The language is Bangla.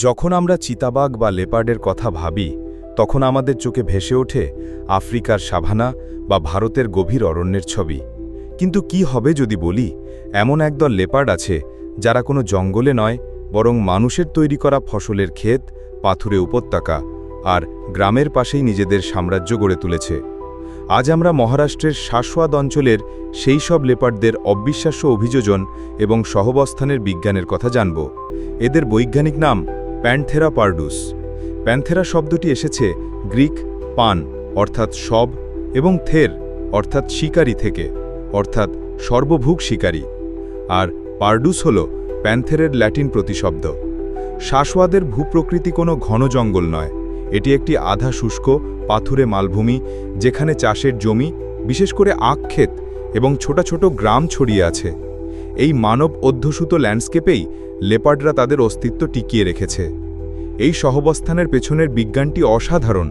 যখন আমরা চিতাবাঘ বা লেপার্ডের কথা ভাবি তখন আমাদের চোখে ভেসে ওঠে আফ্রিকার সাভানা বা ভারতের গভীর অরণ্যের ছবি। কিন্তু কি হবে যদি বলি এমন একদল লেপার্ড আছে যারা কোনো জঙ্গলে নয় বরং মানুষের তৈরি করা ফসলের ক্ষেত, পাথুরে উপত্যকা আর গ্রামের পাশেই নিজেদের সাম্রাজ্য গড়ে তুলেছে। আজ আমরা মহারাষ্ট্রের শাশ্বত অঞ্চলের সেই সব লেপার্ডদের অবিশ্বাস্য অভিযোজন এবং সহবস্থানের বিজ্ঞানের কথা জানব। এদের বৈজ্ঞানিক নাম প্যান্থেরা পার্ডুস। প্যান্থেরা শব্দটি এসেছে গ্রিক পান অর্থাৎ সব এবং থের অর্থাৎ শিকারী থেকে, অর্থাৎ সর্বভুক শিকারী, আর পার্ডুস হল প্যান্থেরের ল্যাটিন প্রতিশব্দ। শাশ্বতের ভূপ্রকৃতি কোনো ঘন জঙ্গল নয়, এটি একটি আধা শুষ্ক পাথুরে মালভূমি যেখানে চাষের জমি, বিশেষ করে আখ ক্ষেত এবং ছোট ছোট গ্রাম ছড়িয়ে আছে। এই মানব অধ্যুষিত ল্যান্ডস্কেপেই লেপার্ডরা তাদের অস্তিত্ব টিকিয়ে রেখেছে। এই সহবস্থানের পেছনের বিজ্ঞানটি অসাধারণ।